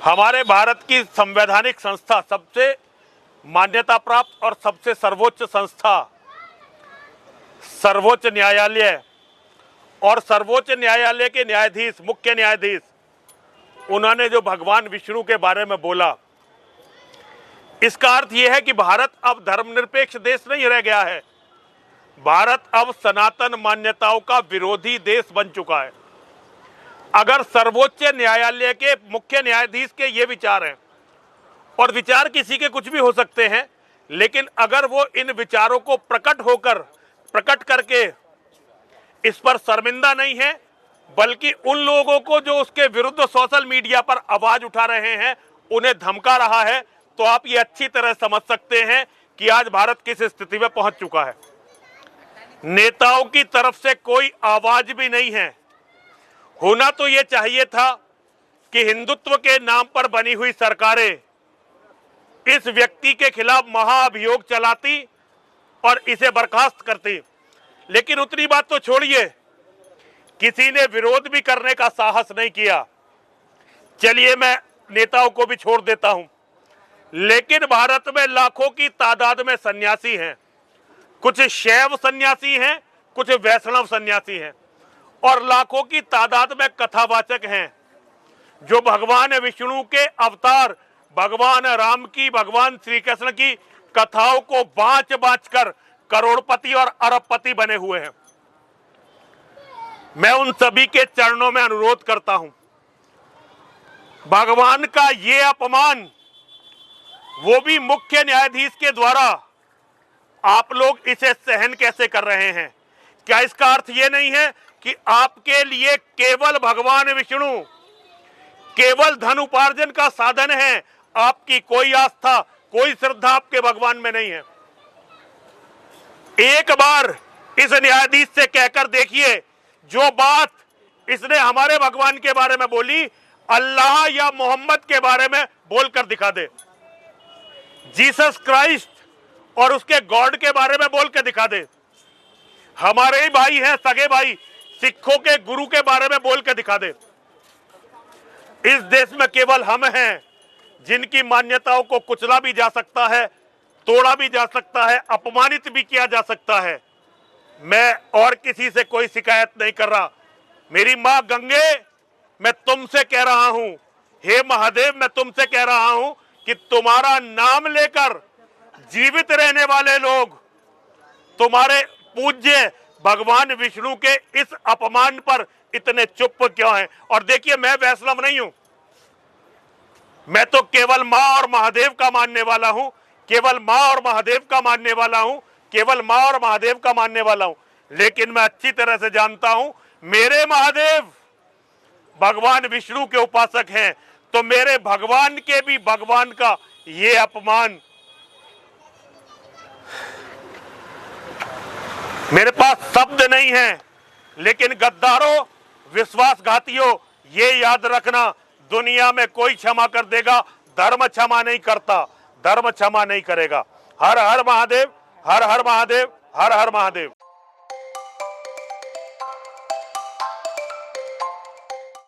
हमारे भारत की संवैधानिक संस्था, सबसे मान्यता प्राप्त और सबसे सर्वोच्च संस्था सर्वोच्च न्यायालय, और सर्वोच्च न्यायालय के न्यायाधीश, मुख्य न्यायाधीश, उन्होंने जो भगवान विष्णु के बारे में बोला, इसका अर्थ यह है कि भारत अब धर्मनिरपेक्ष देश नहीं रह गया है। भारत अब सनातन मान्यताओं का विरोधी देश बन चुका है। अगर सर्वोच्च न्यायालय के मुख्य न्यायाधीश के ये विचार हैं, और विचार किसी के कुछ भी हो सकते हैं, लेकिन अगर वो इन विचारों को प्रकट करके इस पर शर्मिंदा नहीं है, बल्कि उन लोगों को जो उसके विरुद्ध सोशल मीडिया पर आवाज उठा रहे हैं उन्हें धमका रहा है, तो आप ये अच्छी तरह समझ सकते हैं कि आज भारत किस स्थिति में पहुंच चुका है। नेताओं की तरफ से कोई आवाज भी नहीं है। होना तो ये चाहिए था कि हिंदुत्व के नाम पर बनी हुई सरकारें इस व्यक्ति के खिलाफ महाअभियोग चलाती और इसे बर्खास्त करती, लेकिन उतनी बात तो छोड़िए, किसी ने विरोध भी करने का साहस नहीं किया। चलिए मैं नेताओं को भी छोड़ देता हूं, लेकिन भारत में लाखों की तादाद में सन्यासी हैं। कुछ शैव सन्यासी हैं, कुछ वैष्णव सन्यासी हैं, और लाखों की तादाद में कथावाचक हैं जो भगवान विष्णु के अवतार, भगवान राम की, भगवान श्री कृष्ण की कथाओं को बाँच कर करोड़पति और अरबपति बने हुए हैं। मैं उन सभी के चरणों में अनुरोध करता हूं, भगवान का ये अपमान, वो भी मुख्य न्यायाधीश के द्वारा, आप लोग इसे सहन कैसे कर रहे हैं? क्या इसका अर्थ ये नहीं है कि आपके लिए केवल भगवान विष्णु केवल धन उपार्जन का साधन है? आपकी कोई आस्था, कोई श्रद्धा आपके भगवान में नहीं है। एक बार इस न्यायाधीश से कहकर देखिए, जो बात इसने हमारे भगवान के बारे में बोली, अल्लाह या मोहम्मद के बारे में बोलकर दिखा दे। जीसस क्राइस्ट और उसके गॉड के बारे में बोल के दिखा दे। हमारे ही भाई हैं, सगे भाई, सिखों के गुरु के बारे में बोल के दिखा दे। इस देश में केवल हम हैं जिनकी मान्यताओं को कुचला भी जा सकता है, तोड़ा भी जा सकता है, अपमानित भी किया जा सकता है। मैं और किसी से कोई शिकायत नहीं कर रहा। मेरी मां गंगे, मैं तुमसे कह रहा हूं, हे महादेव, मैं तुमसे कह रहा हूं कि तुम्हारा नाम लेकर जीवित रहने वाले लोग तुम्हारे पूज्य भगवान विष्णु के इस अपमान पर इतने चुप क्यों हैं? और देखिए, मैं वैष्णव नहीं हूं, मैं तो केवल मां और महादेव का मानने वाला हूं, केवल मां और महादेव का मानने वाला हूं, केवल मां और महादेव का मानने वाला हूं। लेकिन मैं अच्छी तरह से जानता हूं, मेरे महादेव भगवान विष्णु के उपासक हैं, तो मेरे भगवान के भी भगवान का ये अपमान, मेरे पास शब्द नहीं है। लेकिन गद्दारों, विश्वासघातियों, ये याद रखना, दुनिया में कोई क्षमा कर देगा, धर्म क्षमा नहीं करता, धर्म क्षमा नहीं करेगा। हर हर महादेव, हर हर महादेव, हर हर महादेव।